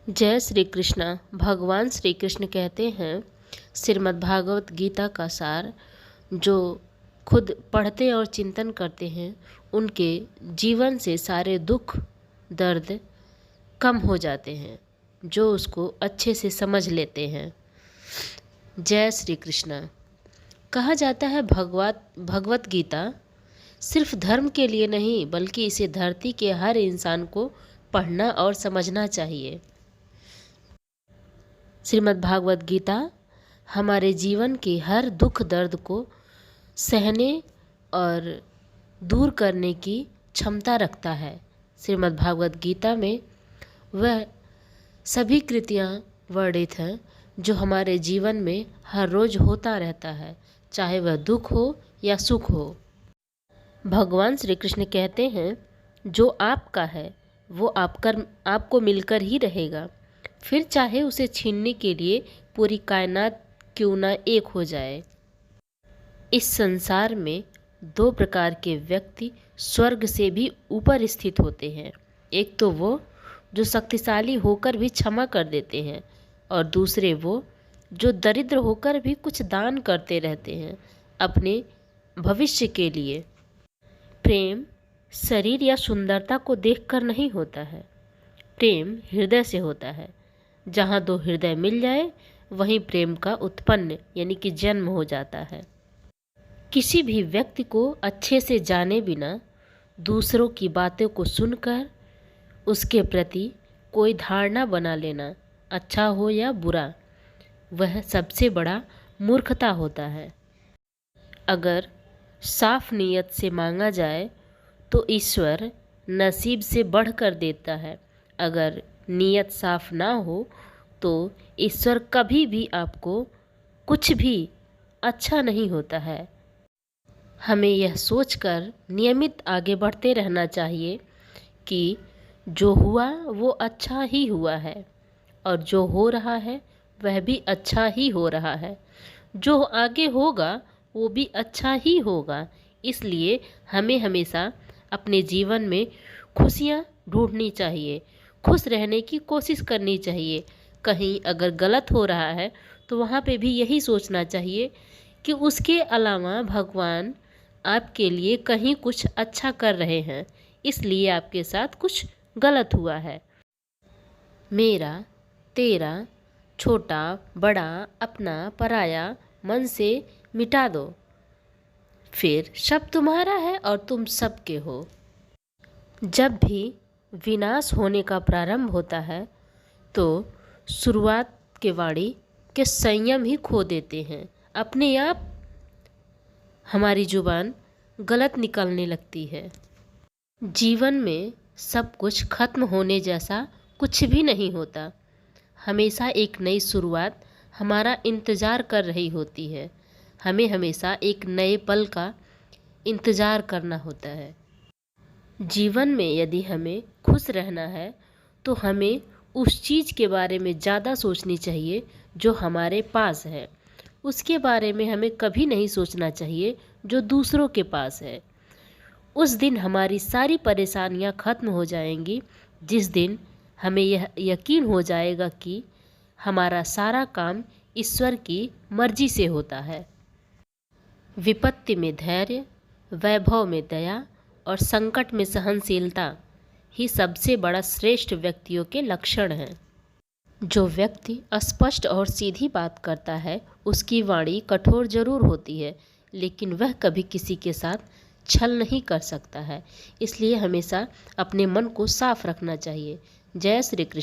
जय श्री कृष्णा। भगवान श्री कृष्ण कहते हैं श्रीमद् भागवत गीता का सार, जो खुद पढ़ते और चिंतन करते हैं उनके जीवन से सारे दुख दर्द कम हो जाते हैं, जो उसको अच्छे से समझ लेते हैं। जय श्री कृष्णा। कहा जाता है भगवत गीता सिर्फ धर्म के लिए नहीं, बल्कि इसे धरती के हर इंसान को पढ़ना और समझना चाहिए। श्रीमद् भागवत गीता हमारे जीवन के हर दुख दर्द को सहने और दूर करने की क्षमता रखता है। श्रीमद् भागवत गीता में वह सभी कृतियाँ वर्णित हैं जो हमारे जीवन में हर रोज़ होता रहता है, चाहे वह दुख हो या सुख हो। भगवान श्री कृष्ण कहते हैं जो आपका है वो आपको मिलकर ही रहेगा, फिर चाहे उसे छीनने के लिए पूरी कायनात क्यों ना एक हो जाए। इस संसार में दो प्रकार के व्यक्ति स्वर्ग से भी ऊपर स्थित होते हैं। एक तो वो जो शक्तिशाली होकर भी क्षमा कर देते हैं, और दूसरे वो जो दरिद्र होकर भी कुछ दान करते रहते हैं अपने भविष्य के लिए। प्रेम शरीर या सुंदरता को देखकर नहीं होता है, प्रेम हृदय से होता है। जहाँ दो हृदय मिल जाए वहीं प्रेम का उत्पन्न यानी कि जन्म हो जाता है। किसी भी व्यक्ति को अच्छे से जाने बिना दूसरों की बातों को सुनकर उसके प्रति कोई धारणा बना लेना, अच्छा हो या बुरा, वह सबसे बड़ा मूर्खता होता है। अगर साफ नीयत से मांगा जाए तो ईश्वर नसीब से बढ़कर देता है। अगर नीयत साफ ना हो तो ईश्वर कभी भी आपको कुछ भी अच्छा नहीं होता है। हमें यह सोचकर नियमित आगे बढ़ते रहना चाहिए कि जो हुआ वो अच्छा ही हुआ है, और जो हो रहा है वह भी अच्छा ही हो रहा है। जो आगे होगा वो भी अच्छा ही होगा। इसलिए हमें हमेशा अपने जीवन में खुशियाँ ढूंढनी चाहिए, खुश रहने की कोशिश करनी चाहिए। कहीं अगर गलत हो रहा है तो वहाँ पे भी यही सोचना चाहिए कि उसके अलावा भगवान आपके लिए कहीं कुछ अच्छा कर रहे हैं, इसलिए आपके साथ कुछ गलत हुआ है। मेरा तेरा छोटा बड़ा अपना पराया मन से मिटा दो, फिर सब तुम्हारा है और तुम सबके हो। जब भी विनाश होने का प्रारंभ होता है तो शुरुआत के वाणी के संयम ही खो देते हैं। अपने आप हमारी जुबान गलत निकलने लगती है। जीवन में सब कुछ खत्म होने जैसा कुछ भी नहीं होता। हमेशा एक नई शुरुआत हमारा इंतज़ार कर रही होती है। हमें हमेशा एक नए पल का इंतज़ार करना होता है। जीवन में यदि हमें खुश रहना है तो हमें उस चीज़ के बारे में ज़्यादा सोचनी चाहिए जो हमारे पास है। उसके बारे में हमें कभी नहीं सोचना चाहिए जो दूसरों के पास है। उस दिन हमारी सारी परेशानियां खत्म हो जाएंगी, जिस दिन हमें यह यकीन हो जाएगा कि हमारा सारा काम ईश्वर की मर्जी से होता है। विपत्ति में धैर्य, वैभव में दया और संकट में सहनशीलता ही सबसे बड़ा श्रेष्ठ व्यक्तियों के लक्षण हैं। जो व्यक्ति स्पष्ट और सीधी बात करता है उसकी वाणी कठोर जरूर होती है, लेकिन वह कभी किसी के साथ छल नहीं कर सकता है। इसलिए हमेशा अपने मन को साफ रखना चाहिए। जय श्री कृष्ण।